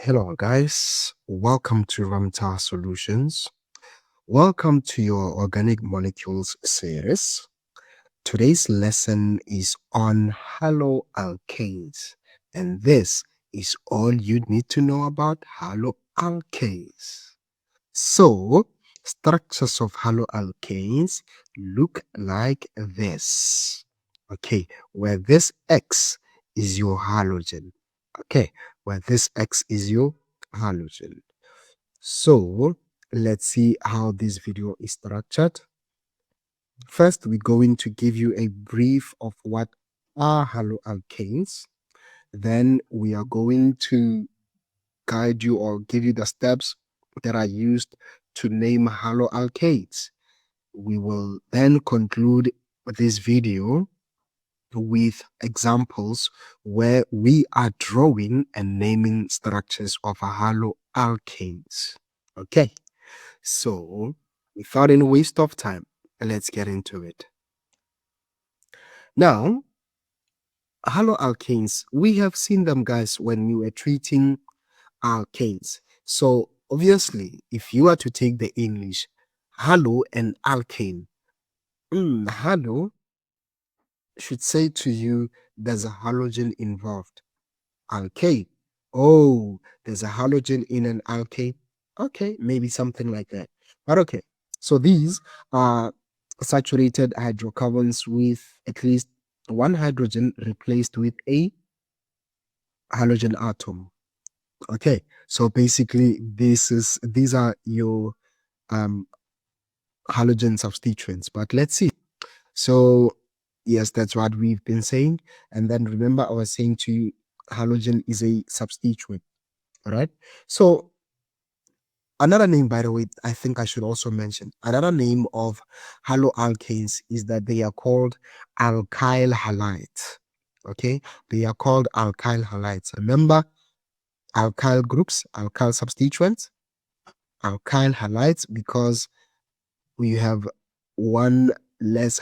Hello, guys. Welcome to Ramtar Solutions. Welcome to your organic molecules series. Today's lesson is on haloalkanes, and this is all you need to know about haloalkanes. So, structures of haloalkanes look like this. Okay, where this X is your halogen. Okay, where this X is your halogen. So, let's see how this video is structured. First, we're going to give you a brief of what are haloalkanes. Then we are going to guide you or give you the steps that are used to name haloalkanes. We will then conclude this video with examples where we are drawing and naming structures of haloalkanes. Okay, so without any waste of time, let's get into it. Now, haloalkanes, we have seen them, guys, when we were treating alkanes. So obviously, if you are to take the English, halo and alkane, halo should say to you there's a halogen involved. Alkane, oh, there's a halogen in an alkane. Okay, maybe something like that. But okay, so these are saturated hydrocarbons with at least one hydrogen replaced with a halogen atom. Okay, so basically these are your halogen substituents. But let's see. So yes, that's what we've been saying. And then remember, I was saying to you, halogen is a substituent. All right. So another name, by the way, I think I should also mention another name of haloalkanes is that they are called alkyl halides. Okay, they are called alkyl halides. Remember, alkyl groups, alkyl substituents, alkyl halides, because we have one less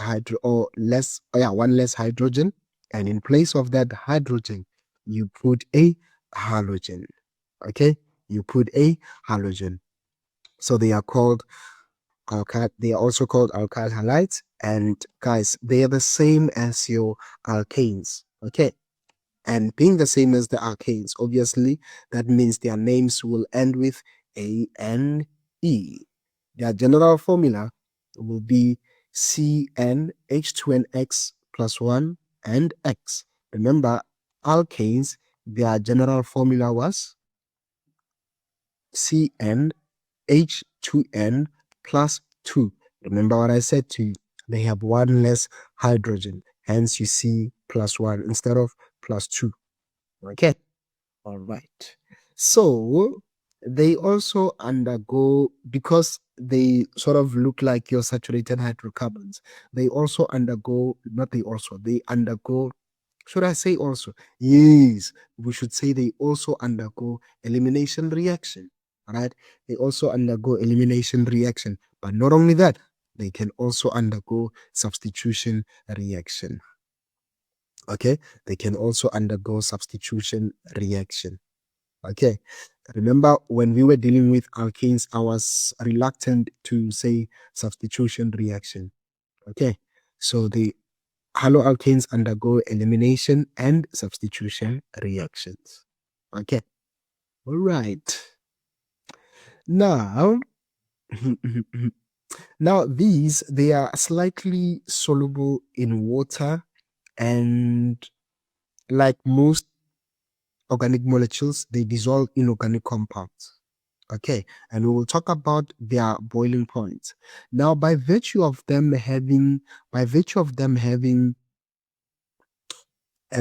one less hydrogen, and in place of that hydrogen, you put a halogen. Okay, you put a halogen. So they are called alkyl. They are also called alkyl halides, and guys, they are the same as your alkanes. Okay, and being the same as the alkanes, obviously, that means their names will end with A N E. Their general formula will be CnH2nX plus 1 and X. Remember, alkanes, their general formula was CnH2n plus 2. Remember what I said to you? They have one less hydrogen. Hence, you see plus 1 instead of plus 2. Okay. All right. So they also undergo, because they sort of look like your saturated hydrocarbons, they undergo, should I say also? Yes, we should say they also undergo elimination reaction. All right. They also undergo elimination reaction. But not only that, they can also undergo substitution reaction. Okay. They can also undergo substitution reaction. Okay. Remember, when we were dealing with alkanes, I was reluctant to say substitution reaction. Okay. So the haloalkanes undergo elimination and substitution reactions. Okay. All right. Now, now these, they are slightly soluble in water, and like most organic molecules, they dissolve in organic compounds. Okay, and we will talk about their boiling points. Now, by virtue of them having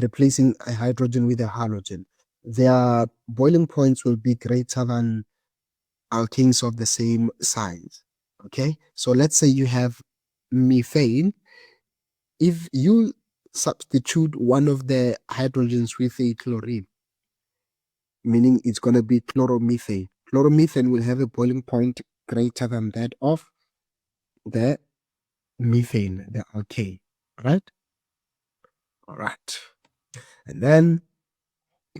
replacing a hydrogen with a halogen, their boiling points will be greater than alkenes of the same size. Okay, so let's say you have methane. If you substitute one of the hydrogens with a chlorine, meaning it's going to be chloromethane. Chloromethane will have a boiling point greater than that of the methane, the alkane, right? All right. And then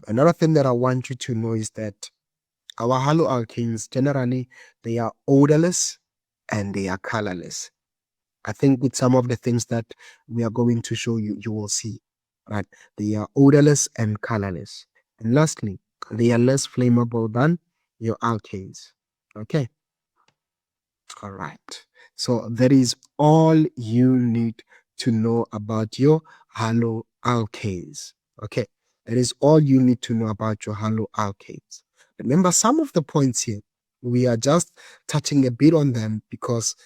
another thing that I want you to know is that Our haloalkanes, generally, they are odorless and they are colorless. I think with some of the things that we are going to show you, you will see, right? They are odorless and colorless. And lastly, they are less flammable than your alkanes. Okay, all right. So that is all you need to know about your haloalkanes. Okay, that is all you need to know about your haloalkanes. Remember, some of the points here, we are just touching a bit on them because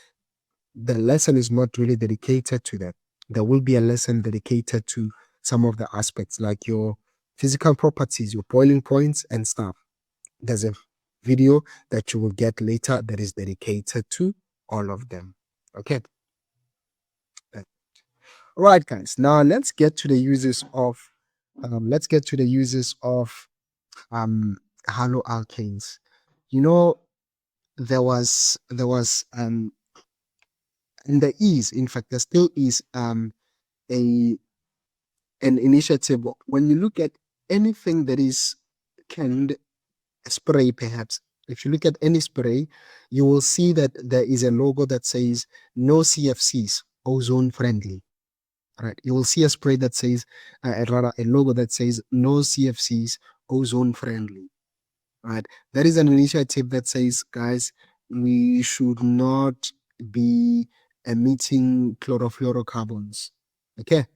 the lesson is not really dedicated to that. There will be a lesson dedicated to some of the aspects like your physical properties, your boiling points and stuff. There's a video that you will get later that is dedicated to all of them. Okay. Right, guys. Now let's get to the uses of um haloalkanes. You know, there was and there is, in fact, there still is a an initiative. When you look at anything that is canned spray, perhaps if you look at any spray, you will see that there is a logo that says no CFCs, ozone friendly. Right, you will see a spray that says rather a logo that says no CFCs, ozone friendly. Right, that is an initiative that says, guys, we should not be emitting chlorofluorocarbons. Okay.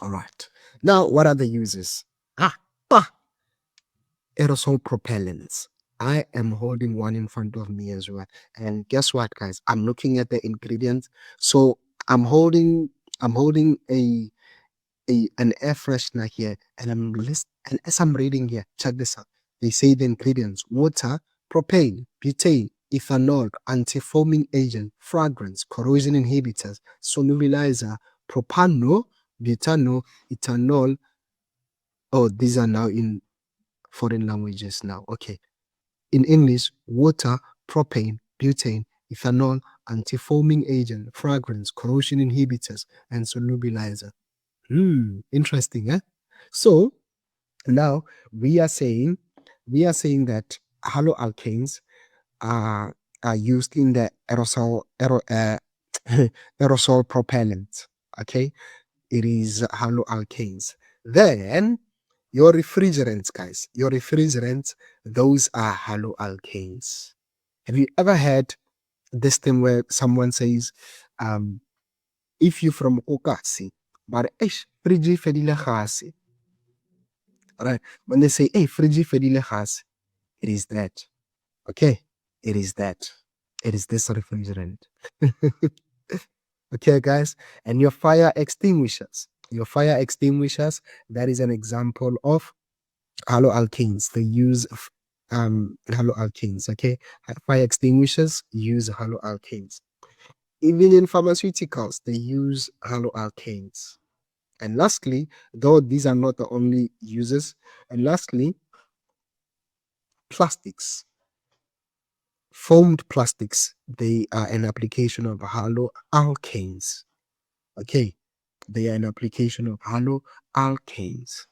All right. Now, what are the uses? Ah, aerosol propellants. I am holding one in front of me as well. And guess what, guys? I'm looking at the ingredients. So I'm holding an air freshener here, and and as I'm reading here, check this out. They say the ingredients: water, propane, butane, ethanol, anti-foaming agent, fragrance, corrosion inhibitors, solubilizer, propano, butano, ethanol. Oh, these are now in foreign languages now. Okay. In English, water, propane, butane, ethanol, anti-foaming agent, fragrance, corrosion inhibitors, and solubilizer. Interesting, eh? So now we are saying that haloalkanes are used in the aerosol propellant. Okay, it is haloalkanes. Then your refrigerants, guys, those are haloalkanes. Have you ever heard this thing where someone says, if you from Okasi, but fridge fedile gasi, right? When they say, hey, fridge fedile gasi, it is that. Okay, it is that. It is this refrigerant. Okay, guys, and your fire extinguishers. Your fire extinguishers, that is an example of haloalkanes. They use haloalkanes. Okay, fire extinguishers use haloalkanes. Even in pharmaceuticals, they use haloalkanes. And lastly, though these are not the only uses, and lastly, plastics. Foamed plastics, they are an application of haloalkanes. Okay, they are an application of haloalkanes.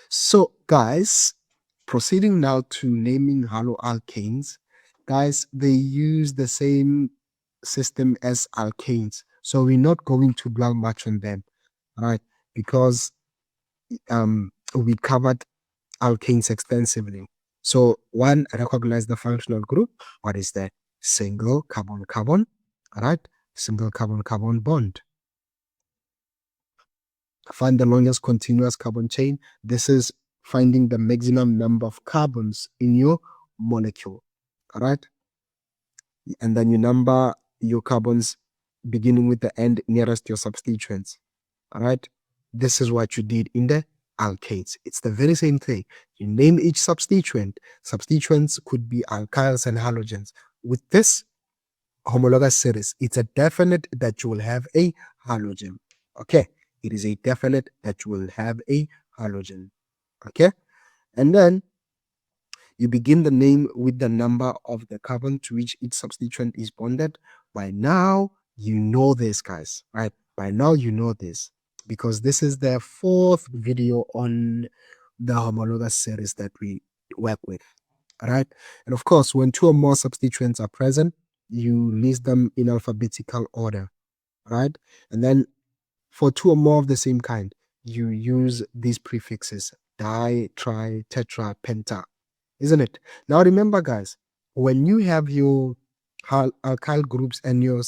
So, guys, proceeding now to naming haloalkanes, guys, they use the same system as alkanes. So we're not going to dwell much on them, right? Because we covered alkanes extensively. So one, recognize the functional group. What is that? Single carbon-carbon, all right? Single carbon-carbon bond. Find the longest continuous carbon chain. This is finding the maximum number of carbons in your molecule, all right? And then you number your carbons beginning with the end nearest your substituents, all right? This is what you did in the alkanes. It's the very same thing. You name each substituent. Substituents could be alkyls and halogens. With this homologous series, it's a definite that you will have a halogen. Okay, it is a definite that you will have a halogen. Okay, and then you begin the name with the number of the carbon to which each substituent is bonded. By now, you know this, guys, right? By now, you know this because this is the fourth video on the homologous series that we work with. right? And of course, when two or more substituents are present, you list them in alphabetical order, right? And then for two or more of the same kind, you use these prefixes: di, tri, tetra, penta, isn't it? Now remember, guys, when you have your alkyl groups and your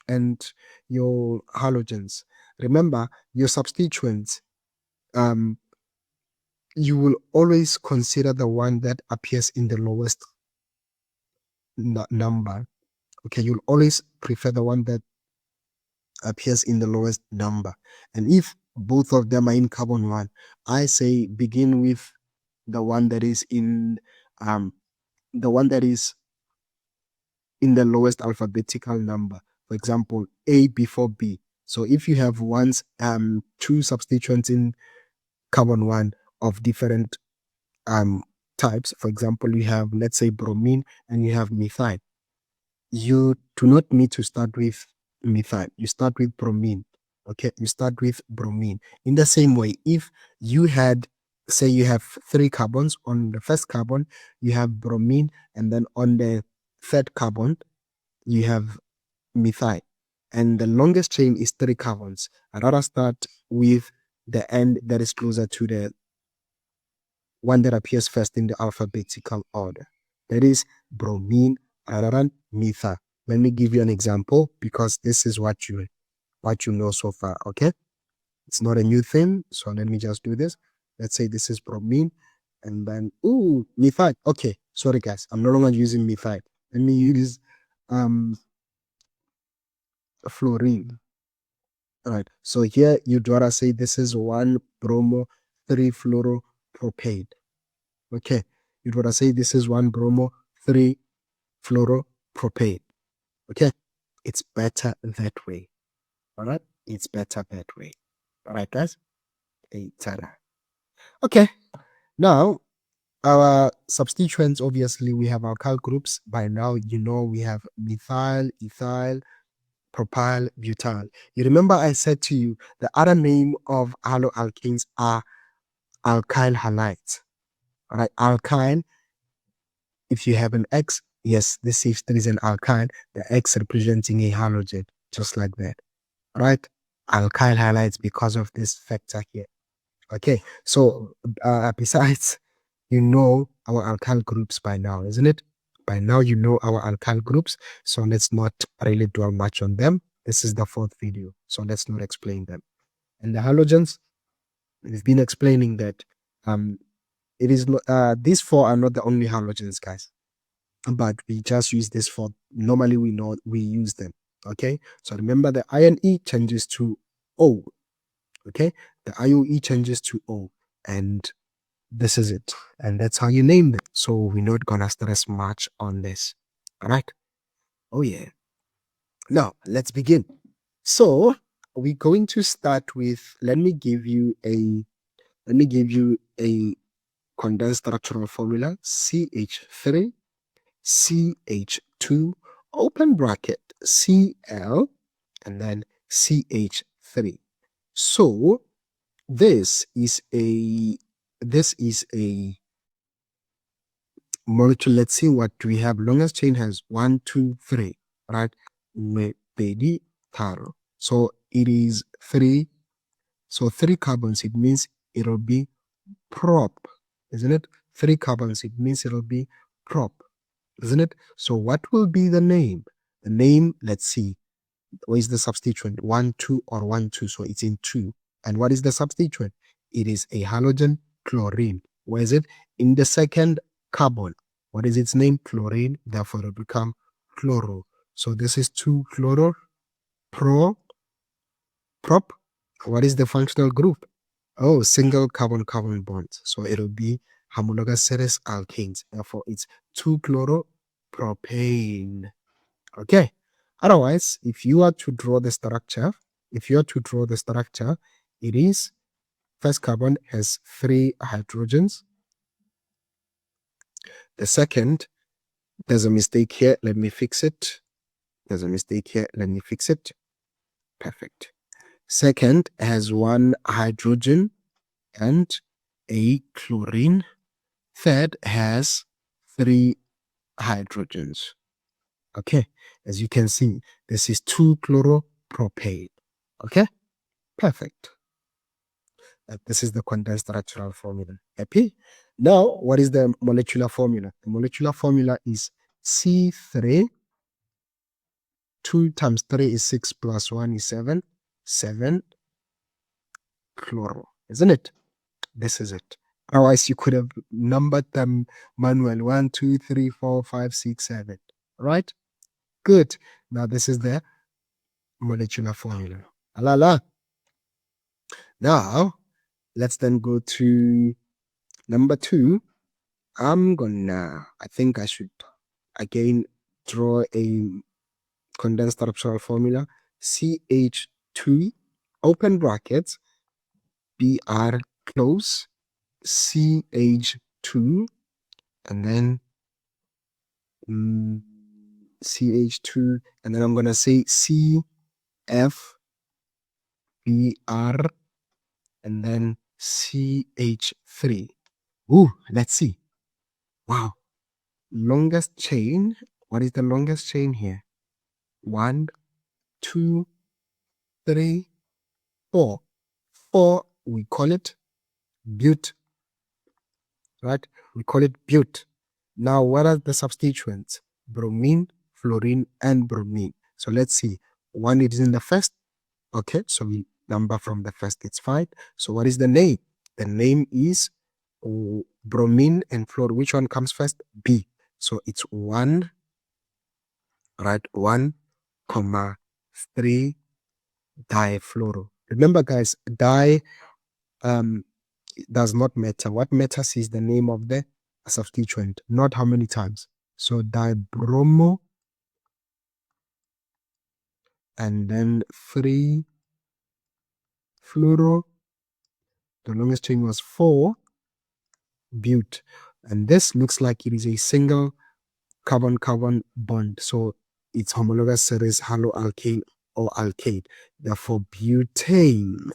and your halogens, remember your substituents, um, you will always consider the one that appears in the lowest number. Okay, you'll always prefer the one that appears in the lowest number. And if both of them are in carbon one, I say begin with the one that is in um the one that is in the lowest alphabetical number. For example, A before B. So if you have two substituents in carbon one of different um types, for example, you have, let's say, bromine and you have methyl, you do not need to start with methyl. You start with bromine. Okay, you start with bromine. In the same way, if you had, say, you have three carbons, on the first carbon you have bromine, and then on the third carbon you have methyl, and the longest chain is three carbons. I'd rather start with the end that is closer to the one that appears first in the alphabetical order. That is bromine, iron, methyl. Let me give you an example, because this is what you know so far. Okay, it's not a new thing, so let me just do this. Let's say this is bromine, and then methyl. Okay, sorry guys, I'm no longer using methyl. Let me use fluorine. All right, so here you'd rather say this is 1 bromo 3-fluoropropane. Okay, you'd rather say this is 1 bromo 3-fluoropropane. Okay, it's better that way. All right, it's better that way. All right, guys. Okay, now our substituents, obviously we have alkyl groups. By now you know we have methyl, ethyl, propyl, butyl. You remember I said to you the other name of haloalkanes are alkyl halides. All right, alkyne, if you have an X, yes, this if there is an alkyne, the X representing a halogen, just like that. Right? Alkyl halides because of this factor here. Okay, so besides, you know our alkyl groups by now, isn't it? By now you know our alkyl groups, so let's not really dwell much on them. This is the fourth video, so let's not explain them. And the halogens, we've been explaining that it is these four are not the only halogens, guys, but we just use this for, normally we know we use them. Okay, so remember the ion E changes to O. Okay, the IOE changes to O, and this is it, and that's how you name them. So we're not gonna stress much on this. All right. Oh yeah. Now let's begin. So we're going to start with, let me give you a condensed structural formula: CH3, CH2, open bracket, Cl, and then CH3. So this is a molecule. Let's see what we have. Longest chain has 1, 2, 3, right? Pedi taro. So it is 3. So 3 carbons, it means it'll be prop, isn't it? 3 carbons, it means it'll be prop, isn't it? So what will be the name? The name, let's see. What is the substituent? 1, 2, or 1, 2. So it's in 2. And what is the substituent? It is a halogen, chlorine. Where is it? In the second carbon. What is its name? Chlorine. Therefore, it will become chloro. So this is 2-chloro, prop. What is the functional group? Oh, single carbon-carbon bonds. So it'll be homologous series alkanes. Therefore, it's 2-chloropropane. Okay. Otherwise, if you are to draw the structure, it is first carbon has 3 hydrogens. The second, there's a mistake here. Let me fix it. Perfect. Second has 1 hydrogen and a chlorine. Third has 3 hydrogens. Okay, as you can see, this is 2-chloropropane. Okay, perfect. This is the condensed structural formula. Happy? Now, what is the molecular formula? The molecular formula is C3. 2 times 3 is 6 plus 1 is 7. 7 chloro, isn't it? This is it. Otherwise, you could have numbered them manually. 1, 2, 3, 4, 5, 6, 7. Right? Good. Now, this is the molecular formula. La. Now, let's then go to number 2. I think I should again draw a condensed structural formula. CH2, open brackets, Br close, CH2, and then CH2, and then I'm going to say CFBr, and then CH3. Ooh, let's see. Wow. Longest chain. What is the longest chain here? 1, 2, 3, 4. 4, we call it bute. Right? We call it bute. Now, what are the substituents? Bromine, fluorine, and bromine. So let's see. 1 is in the first. Okay, so we number from the first. It's fine. So what is the name? The name is bromine and fluorine. Which one comes first? B. So it's 1, right? 1, 3 difluoro. Remember, guys, does not matter. What matters is the name of the substituent, not how many times. So dibromo, and then 3 fluoro. The longest chain was 4 bute, and this looks like it is a single carbon-carbon bond. So it's homologous series haloalkane or alkane. Therefore, butane.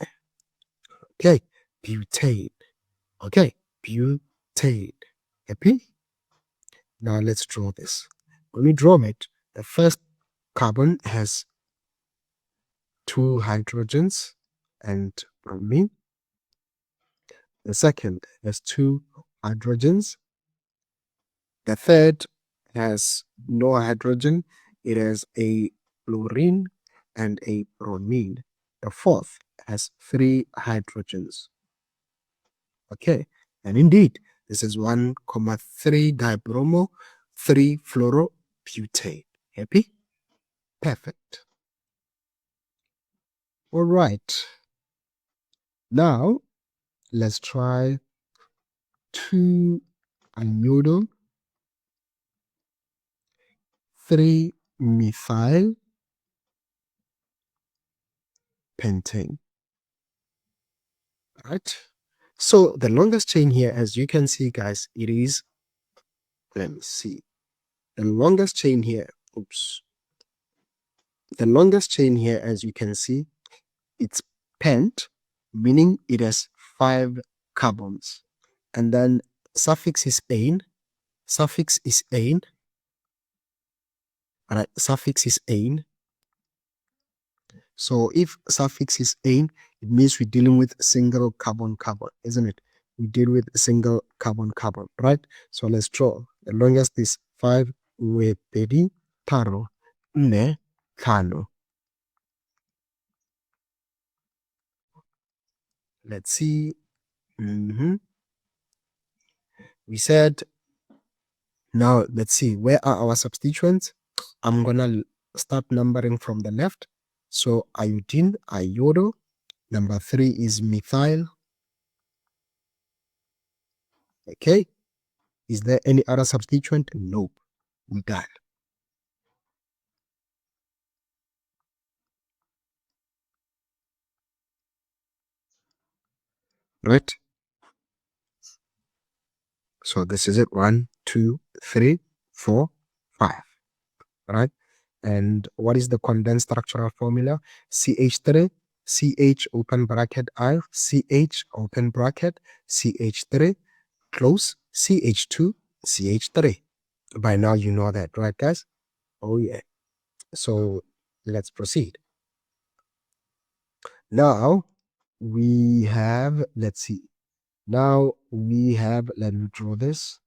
Okay, butane. Okay, butane. Happy? Now let's draw this. When we draw it, the first carbon has 2 hydrogens and bromine. The second has 2 hydrogens. The third has no hydrogen. It has a fluorine and a bromine. The fourth has 3 hydrogens. Okay, and indeed, this is 1,3 dibromo, 3 fluorobutane. Happy? Perfect. All right. Now, let's try 2-iodo, 3-methyl pentane. Right? So the longest chain here, as you can see, guys, it is, let me see. The longest chain here, the longest chain here, as you can see, it's pent, meaning it has 5 carbons. And then suffix is ane. Suffix is ane. All right, suffix is ane. So if suffix is ane, it means we're dealing with single carbon-carbon, isn't it? We deal with single carbon-carbon, right? So let's draw. The longest is 5 with 30, taro, ne, kano. Let's see. We said, now let's see, where are our substituents? I'm gonna start numbering from the left. So iodine, iodo. Number 3 is methyl. Okay. Is there any other substituent? Nope. We got it. Right? So this is it. 1, 2, 3, 4, 5. Right? And what is the condensed structural formula? CH3, CH open bracket I, CH open bracket, CH3, close, CH2, CH3. By now you know that, right, guys? Oh yeah. So let's proceed. Now we have, let's see. Now we have, let me draw this.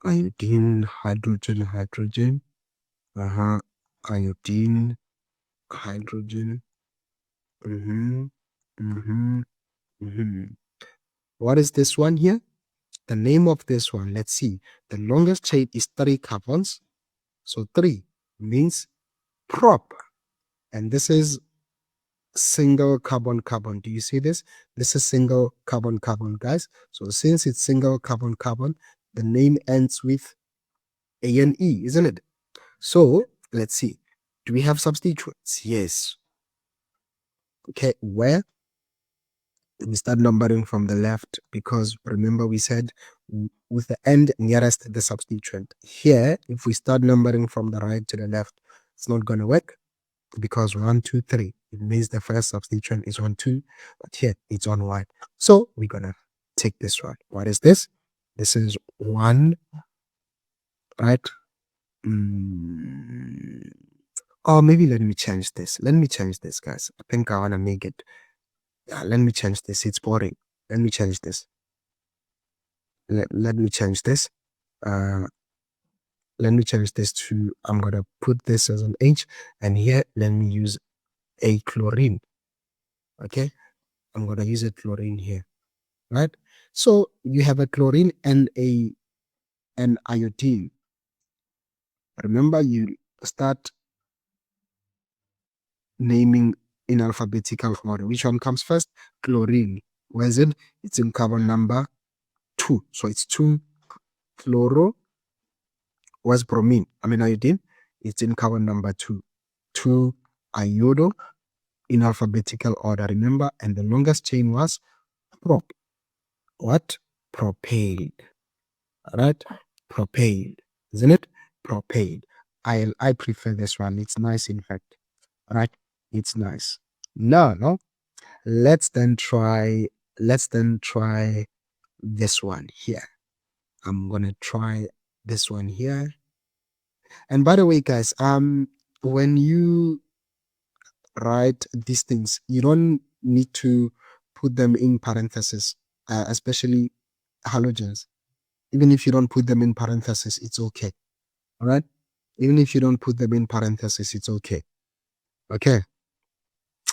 Iodine, hydrogen. Iodine, hydrogen. Mm-hmm. Mm-hmm. Mm-hmm. What is this one here? The name of this one, let's see. The longest chain is 3 carbons. So 3 means prop. And this is single carbon carbon. Do you see this? This is single carbon carbon, guys. So since it's single carbon carbon, the name ends with ANE, isn't it? So let's see. Do we have substituents? Yes. Okay, where? We start numbering from the left because remember we said with the end nearest the substituent. Here, if we start numbering from the right to the left, it's not going to work because 1, 2, 3. It means the first substituent is on 2, but here it's on 1. So we're going to take this one. What is this? This is 1, right? Or maybe let me change this. Let me change this, guys. I think I want to make it. Yeah, let me change this. It's boring. Let me change this. Let me change this. Uh, let me change this to, I'm going to put this as an H, and here, let me use a chlorine. Okay. I'm going to use a chlorine here, right? So you have a chlorine and an iodine. Remember, you start naming in alphabetical order. Which one comes first? Chlorine. Where is it? It's in carbon number 2. So it's 2 fluoro. Where's bromine? I mean iodine. It's in carbon number 2. 2 iodo in alphabetical order. Remember, and the longest chain was prop. What? Propane. Right? Propane. Isn't it? Propane. I prefer this one. It's nice, in fact. Right? It's nice. Now, let's then try this one here. I'm gonna try this one here. And by the way, guys, when you write these things, you don't need to put them in parentheses, especially halogens. Even if you don't put them in parentheses, it's okay. All right. Even if you don't put them in parentheses, it's okay. Okay.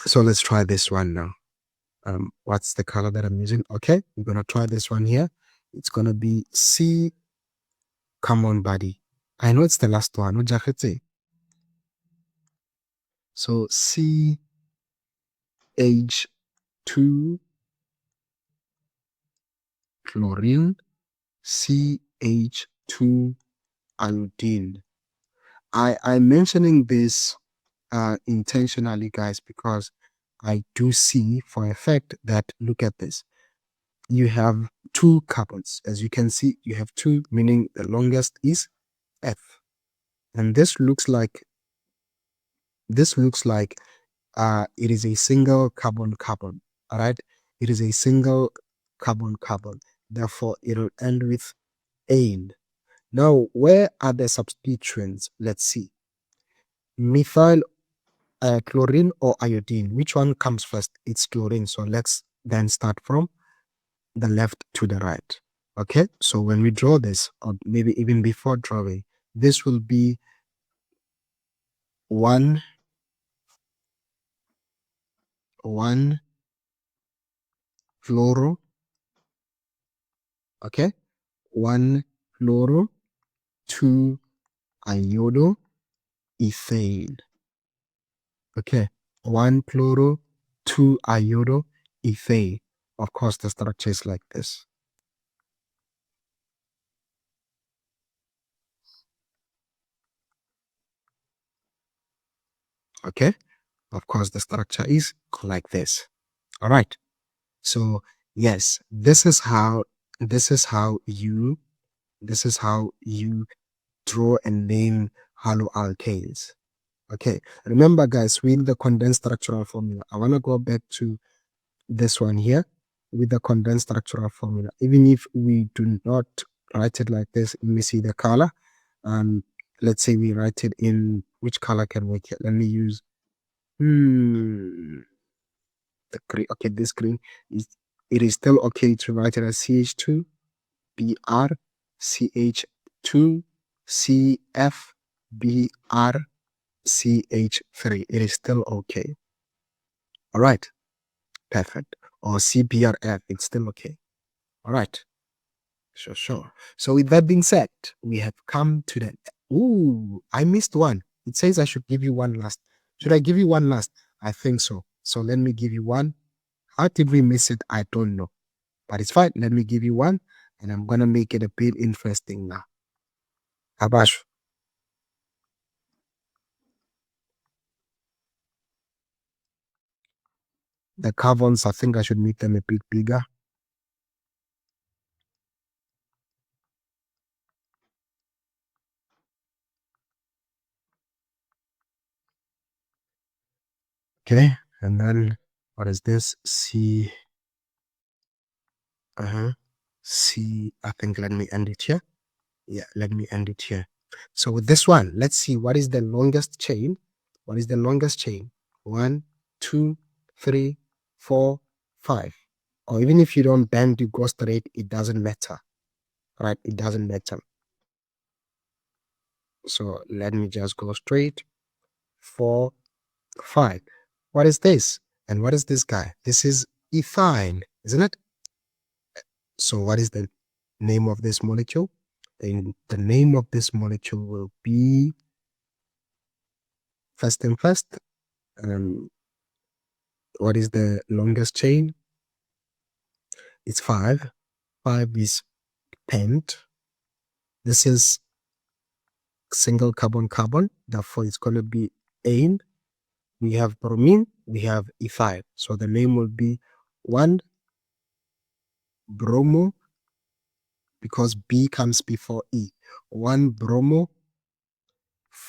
So let's try this one now. What's the color that I'm using? Okay, we're gonna try this one here. It's gonna be C. Come on, buddy. I know it's the last one. So CH2 chlorine, CH2 iodine. I'm mentioning this intentionally, guys, because I do see for a fact that, look at this, you have 2 carbons. As you can see, you have 2, meaning the longest is F. And this looks like it is a single carbon carbon. All right, it is a single carbon carbon. Therefore, it'll end with ane. Now, where are the substituents? Let's see. Methyl chlorine or iodine. Which one comes first? It's chlorine. So let's then start from the left to the right. Okay, so when we draw this, or maybe even before drawing, this will be 1 fluoro. Okay, 1 fluoro, 2 iodo ethane. Okay, 1 fluoro, 2 iodo ethane. Of course, the structure is like this. Okay, of course, the structure is like this. All right. So yes, this is how you draw and name haloalkanes. Okay, remember, guys, with the condensed structural formula, I want to go back to this one here with the condensed structural formula. Even if we do not write it like this. Let me see the color. Let's say we write it in which color can we get? Let me use the green. Okay, this green is it is still okay to write it as CH2 Br CH2 CF Br CH3. It is still okay. All right, perfect. Or CBRF, it's still okay. All right. Sure. So with that being said, we have come to the. Ooh, I missed one. It says I should give you one last. Should I give you one last? I think so. So let me give you one. How did we miss it? I don't know. But it's fine. Let me give you one. And I'm going to make it a bit interesting now. Abash, the carbons, I think I should make them a bit bigger. Okay. And then what is this? C. C. I think let me end it here. Yeah, let me end it here. So with this one, let's see what is the longest chain. What is the longest chain? 1, 2, 3, 4, 5. Or even if you don't bend, you go straight, it doesn't matter. Right? It doesn't matter. So let me just go straight. 4, 5. What is this? And what is this guy? This is ethine, isn't it? So what is the name of this molecule? The name of this molecule will be first and first. What is the longest chain? It's 5. 5 is pent. This is single carbon. Therefore, it's going to be ane. We have bromine. We have ethyl. So the name will be 1 bromo, because B comes before E. 1 bromo,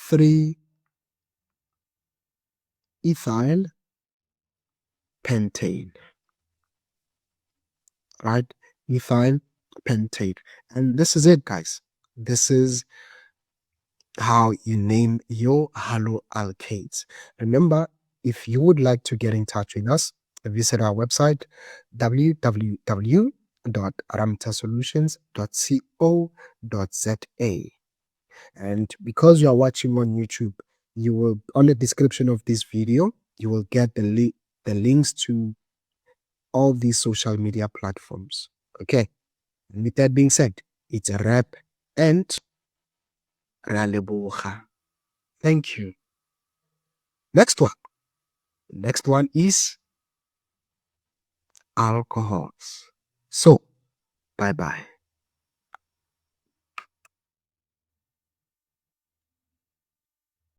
3 ethyl pentane. Right? Ethyl pentane. And this is it, guys. This is how you name your haloalkanes. Remember, if you would like to get in touch with us, visit our website www.ramtasolutions.co.za. And because you are watching on YouTube, you will, on the description of this video, you will get the links to all these social media platforms. Okay. And with that being said, it's a wrap and Raleboha. Thank you. Next one. Next one is alcohols. So, bye bye.